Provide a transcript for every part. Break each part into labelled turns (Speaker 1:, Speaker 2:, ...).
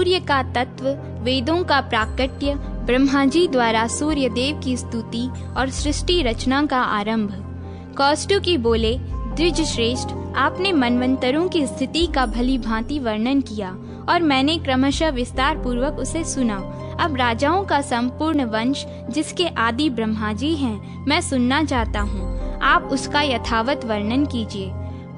Speaker 1: सूर्य का तत्व, वेदों का प्राकट्य, ब्रह्मा जी द्वारा सूर्य देव की स्तुति और सृष्टि रचना का आरंभ। कौष्टुकी बोले, द्विज श्रेष्ठ, आपने मनवंतरों की स्थिति का भली भांति वर्णन किया और मैंने क्रमशः विस्तार पूर्वक उसे सुना। अब राजाओं का संपूर्ण वंश, जिसके आदि ब्रह्मा जी हैं, मैं सुनना चाहता हूँ। आप उसका यथावत वर्णन कीजिए।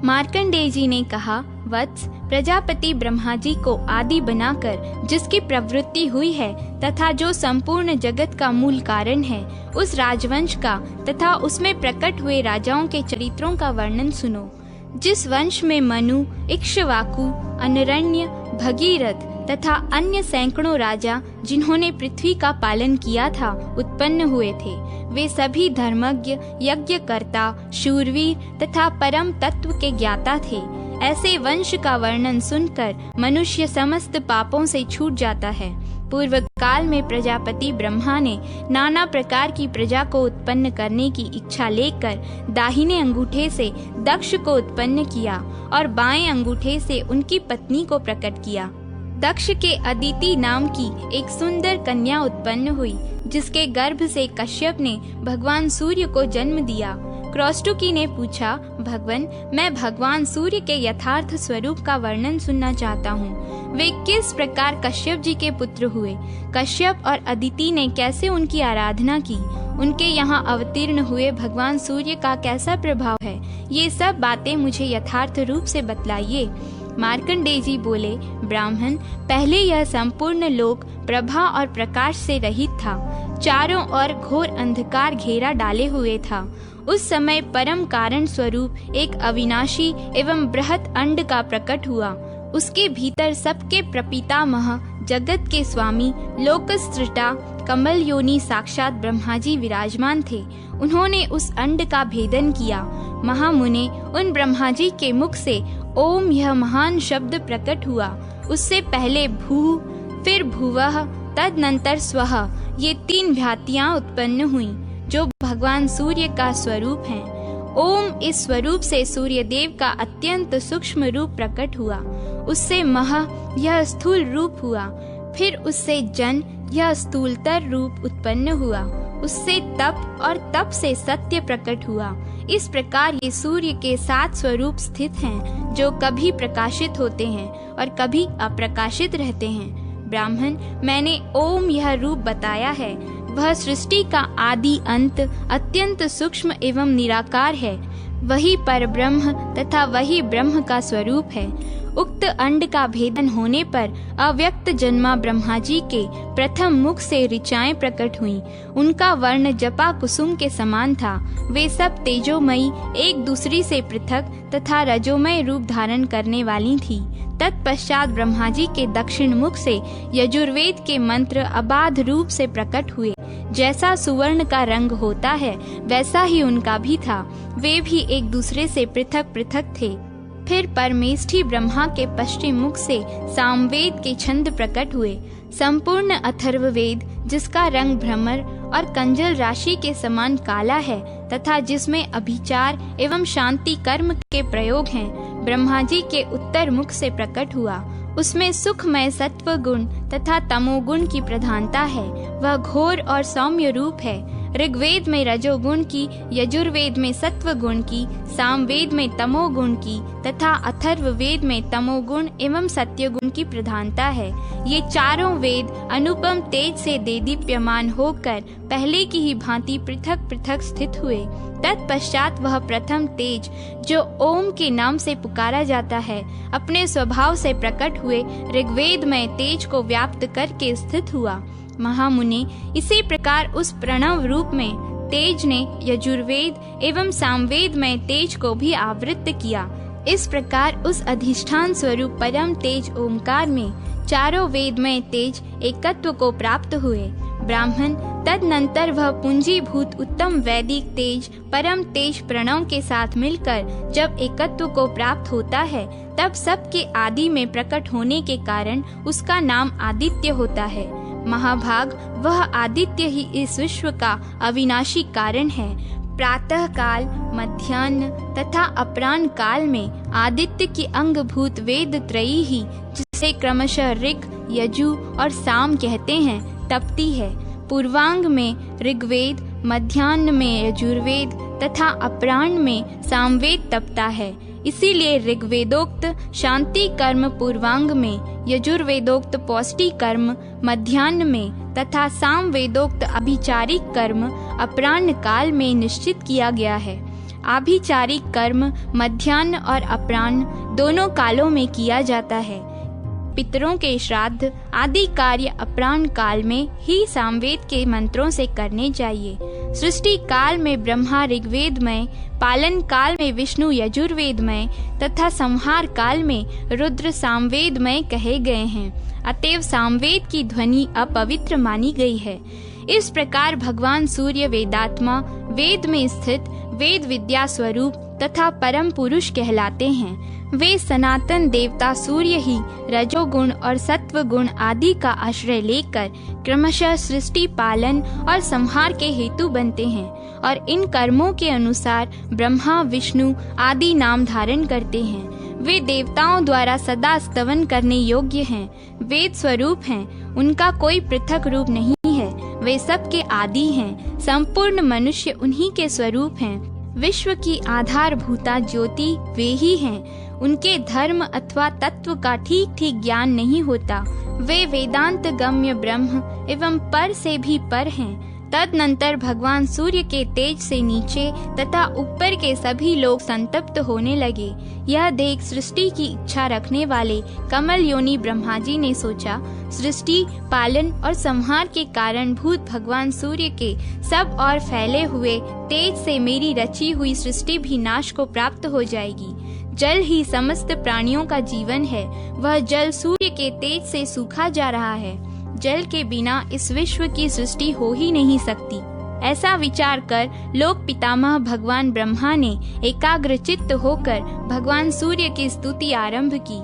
Speaker 1: मार्कंडेय जी ने कहा, वत्स, प्रजापति ब्रह्मा जी को आदि बनाकर जिसकी प्रवृत्ति हुई है तथा जो संपूर्ण जगत का मूल कारण है, उस राजवंश का तथा उसमें प्रकट हुए राजाओं के चरित्रों का वर्णन सुनो। जिस वंश में मनु, इक्ष्वाकु, अनरण्य, भगीरथ तथा अन्य सैकड़ों राजा, जिन्होंने पृथ्वी का पालन किया था, उत्पन्न हुए थे, वे सभी धर्मज्ञ, यज्ञकर्ता, शूरवीर तथा परम तत्व के ज्ञाता थे। ऐसे वंश का वर्णन सुनकर मनुष्य समस्त पापों से छूट जाता है। पूर्व काल में प्रजापति ब्रह्मा ने नाना प्रकार की प्रजा को उत्पन्न करने की इच्छा लेकर दाहिने अंगूठे से दक्ष को उत्पन्न किया और बाएं अंगूठे से उनकी पत्नी को प्रकट किया। दक्ष के अदिति नाम की एक सुंदर कन्या उत्पन्न हुई, जिसके गर्भ से कश्यप ने भगवान सूर्य को जन्म दिया। कौष्टुकी ने पूछा, भगवान, मैं भगवान सूर्य के यथार्थ स्वरूप का वर्णन सुनना चाहता हूँ। वे किस प्रकार कश्यप जी के पुत्र हुए? कश्यप और अदिति ने कैसे उनकी आराधना की? उनके यहाँ अवतीर्ण हुए भगवान सूर्य का कैसा प्रभाव है? ये सब बातें मुझे यथार्थ रूप से बतलाइए। मार्कंडेय जी बोले, ब्राह्मण, पहले यह संपूर्ण लोक प्रभा और प्रकाश से रहित था। चारों ओर घोर अंधकार घेरा डाले हुए था। उस समय परम कारण स्वरूप एक अविनाशी एवं बृहत अंड का प्रकट हुआ। उसके भीतर सबके प्रपितामह, जगत के स्वामी, लोकसृष्टा, कमल योनि साक्षात ब्रह्मा जी विराजमान थे। उन्होंने उस अंड का भेदन किया। महामुने, उन ब्रह्मा जी के मुख से ओम यह महान शब्द प्रकट हुआ। उससे पहले भू, फिर भुवः, तदनंतर स्वः, ये 3 भ्रातियां उत्पन्न हुईं, जो भगवान सूर्य का स्वरूप हैं। ओम इस स्वरूप से सूर्य देव का अत्यंत सूक्ष्म रूप प्रकट हुआ। उससे मह, यह स्थूल रूप हुआ। फिर उससे जन, यह स्थूलतर रूप उत्पन्न हुआ। उससे तप और तप से सत्य प्रकट हुआ। इस प्रकार ये सूर्य के 7 स्वरूप स्थित हैं, जो कभी प्रकाशित होते हैं और कभी अप्रकाशित रहते हैं। ब्राह्मण, मैंने ओम यह रूप बताया है, वह सृष्टि का आदि अंत, अत्यंत सूक्ष्म एवं निराकार है। वही परब्रह्म तथा वही ब्रह्म का स्वरूप है। उक्त अंड का भेदन होने पर अव्यक्त जन्मा ब्रह्मा जी के प्रथम मुख से ऋचाएं प्रकट हुईं। उनका वर्ण जपा कुसुम के समान था। वे सब तेजोमयी, एक दूसरी से पृथक तथा रजोमय रूप धारण करने वाली थी। तत्पश्चात ब्रह्मा जी के दक्षिण मुख से यजुर्वेद के मंत्र अबाध रूप से प्रकट हुए। जैसा सुवर्ण का रंग होता है, वैसा ही उनका भी था। वे भी एक दूसरे से पृथक पृथक थे। फिर परमेष्ठी ब्रह्मा के पश्चिम मुख से सामवेद के छंद प्रकट हुए। संपूर्ण अथर्ववेद, जिसका रंग भ्रमर और कंजल राशि के समान काला है तथा जिसमें अभिचार एवं शांति कर्म के प्रयोग हैं, ब्रह्मा जी के उत्तर मुख से प्रकट हुआ। उसमें सुखमय सत्व गुण तथा तमोगुण की प्रधानता है। वह घोर और सौम्य रूप है। ऋग्वेद में रजोगुण की, यजुर्वेद में सत्व गुण की, सामवेद में तमोगुण की तथा अथर्ववेद में तमोगुण एवं सत्यगुण की प्रधानता है। ये चारों वेद अनुपम तेज से देदीप्यमान होकर पहले की ही भांति पृथक पृथक स्थित हुए। तत्पश्चात वह प्रथम तेज, जो ओम के नाम से पुकारा जाता है, अपने स्वभाव से प्रकट हुए ऋग्वेद में तेज को व्याप्त करके स्थित हुआ। महामुने, इसी प्रकार उस प्रणव रूप में तेज ने यजुर्वेद एवं सामवेद में तेज को भी आवृत किया। इस प्रकार उस अधिष्ठान स्वरूप परम तेज ओमकार में चारों वेद में तेज एकत्व को प्राप्त हुए। ब्राह्मण, तदनंतर वह पूंजीभूत उत्तम वैदिक तेज परम तेज प्रणव के साथ मिलकर जब एकत्व को प्राप्त होता है, तब सबके आदि में प्रकट होने के कारण उसका नाम आदित्य होता है। महाभाग, वह आदित्य ही इस विश्व का अविनाशी कारण है। प्रातः काल, मध्याह्न तथा अपराह्न काल में आदित्य की अंगभूत वेद त्रयी ही, से क्रमशः ऋग, यजु और साम कहते हैं, तपती है। पूर्वांग में ऋग्वेद, मध्याह्न में यजुर्वेद तथा अपराह्न में सामवेद तपता है। इसीलिए ऋग्वेदोक्त शांति कर्म पूर्वांग में, यजुर्वेदोक्त पौष्टि कर्म मध्याह्न में तथा सामवेदोक्त अभिचारिक कर्म अपराह्न काल में निश्चित किया गया है। आभिचारिक कर्म मध्याह्न और अपराह्न दोनों कालों में किया जाता है। पितरों के श्राद्ध आदि कार्य अपराह्न काल में ही सामवेद के मंत्रों से करने चाहिए। सृष्टि काल में ब्रह्मा ऋग्वेदमय, पालन काल में विष्णु यजुर्वेदमय तथा संहार काल में रुद्र सामवेदमय कहे गए हैं। अतएव सामवेद की ध्वनि अपवित्र मानी गई है। इस प्रकार भगवान सूर्य वेदात्मा, वेद में स्थित वेद विद्या स्वरूप तथा परम पुरुष कहलाते हैं। वे सनातन देवता सूर्य ही रजोगुण और सत्व गुण आदि का आश्रय लेकर क्रमशः सृष्टि, पालन और संहार के हेतु बनते हैं और इन कर्मों के अनुसार ब्रह्मा, विष्णु आदि नाम धारण करते हैं। वे देवताओं द्वारा सदा स्तवन करने योग्य हैं, वेद स्वरूप हैं, उनका कोई पृथक रूप नहीं है। वे सबके आदि हैं, संपूर्ण मनुष्य उन्हीं के स्वरूप हैं। विश्व की आधारभूता ज्योति वे ही हैं। उनके धर्म अथवा तत्व का ठीक ठीक ज्ञान नहीं होता। वे वेदांत गम्य ब्रह्म एवं पर से भी पर हैं। तदनंतर भगवान सूर्य के तेज से नीचे तथा ऊपर के सभी लोग संतप्त होने लगे। यह देख सृष्टि की इच्छा रखने वाले कमल योनि ब्रह्मा जी ने सोचा, सृष्टि, पालन और संहार के कारण भूत भगवान सूर्य के सब और फैले हुए तेज से मेरी रची हुई सृष्टि भी नाश को प्राप्त हो जाएगी। जल ही समस्त प्राणियों का जीवन है। वह जल सूर्य के तेज से सूखा जा रहा है। जल के बिना इस विश्व की सृष्टि हो ही नहीं सकती। ऐसा विचार कर लोक पितामह भगवान ब्रह्मा ने एकाग्रचित्त होकर भगवान सूर्य की स्तुति आरंभ की।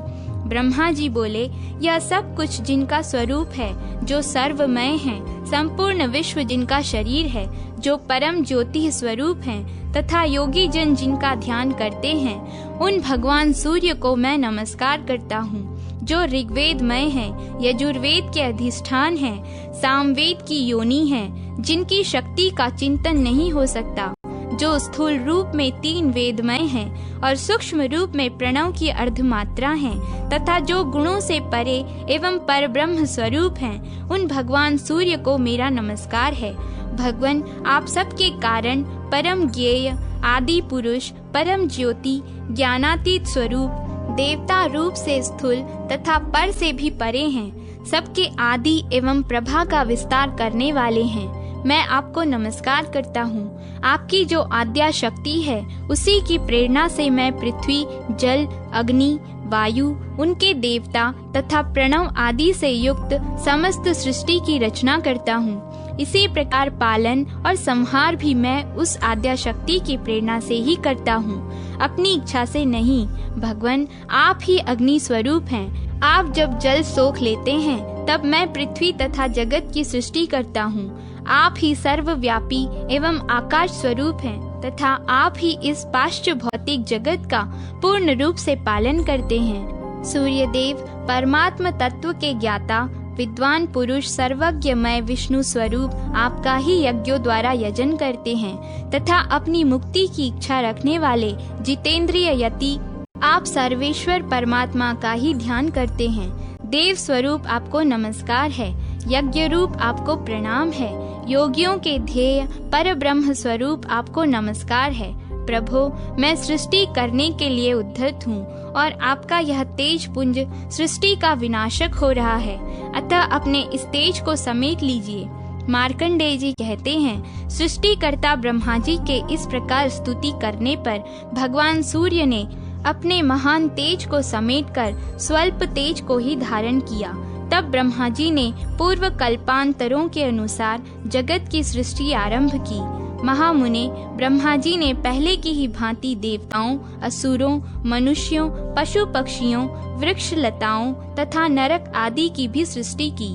Speaker 1: ब्रह्मा जी बोले, यह सब कुछ जिनका स्वरूप है, जो सर्वमय है, संपूर्ण विश्व जिनका शरीर है, जो परम ज्योति स्वरूप हैं तथा योगी जन जिनका ध्यान करते हैं, उन भगवान सूर्य को मैं नमस्कार करता हूँ, जो ऋग्वेदमय है, यजुर्वेद के अधिष्ठान है, सामवेद की योनि है, जिनकी शक्ति का चिंतन नहीं हो सकता, जो स्थूल रूप में 3 वेदमय हैं और सूक्ष्म रूप में प्रणव की अर्धमात्रा हैं तथा जो गुणों से परे एवं परब्रह्म स्वरूप हैं, उन भगवान सूर्य को मेरा नमस्कार है। भगवान, आप सबके कारण परम ज्ञेय, आदि पुरुष, परम ज्योति, ज्ञानातीत स्वरूप, देवता रूप से स्थूल तथा पर से भी परे हैं, सबके आदि एवं प्रभा का विस्तार करने वाले हैं। मैं आपको नमस्कार करता हूँ। आपकी जो आद्या शक्ति है, उसी की प्रेरणा से मैं पृथ्वी, जल, अग्नि, वायु, उनके देवता तथा प्रणव आदि से युक्त समस्त सृष्टि की रचना करता हूँ। इसी प्रकार पालन और संहार भी मैं उस आद्या शक्ति की प्रेरणा से ही करता हूँ, अपनी इच्छा से नहीं। भगवान, आप ही अग्नि स्वरूप हैं। आप जब जल सोख लेते हैं, तब मैं पृथ्वी तथा जगत की सृष्टि करता हूँ। आप ही सर्वव्यापी एवं आकाश स्वरूप हैं तथा आप ही इस पाश्च भौतिक जगत का पूर्ण रूप से पालन करते हैं। सूर्य देव परमात्म तत्व के ज्ञाता, विद्वान पुरुष, सर्वज्ञमय विष्णु स्वरूप आपका ही यज्ञों द्वारा यजन करते हैं तथा अपनी मुक्ति की इच्छा रखने वाले जितेंद्रिय यति आप सर्वेश्वर परमात्मा का ही ध्यान करते हैं। देव स्वरूप आपको नमस्कार है। यज्ञ रूप आपको प्रणाम है। योगियों के ध्येय पर ब्रह्म स्वरूप आपको नमस्कार है। प्रभु, मैं सृष्टि करने के लिए उद्धत हूँ और आपका यह तेज पुंज सृष्टि का विनाशक हो रहा है, अतः अपने इस तेज को समेट लीजिए। मार्कंडेय जी कहते हैं, सृष्टिकर्ता ब्रह्मा जी के इस प्रकार स्तुति करने पर भगवान सूर्य ने अपने महान तेज को समेटकर स्वल्प तेज को ही धारण किया। तब ब्रह्मा जी ने पूर्व कल्पांतरों के अनुसार जगत की सृष्टि आरंभ की। महामुने, ब्रह्मा जी ने पहले की ही भांति देवताओं, असुरों, मनुष्यों, पशु पक्षियों, वृक्ष लताओं तथा नरक आदि की भी सृष्टि की।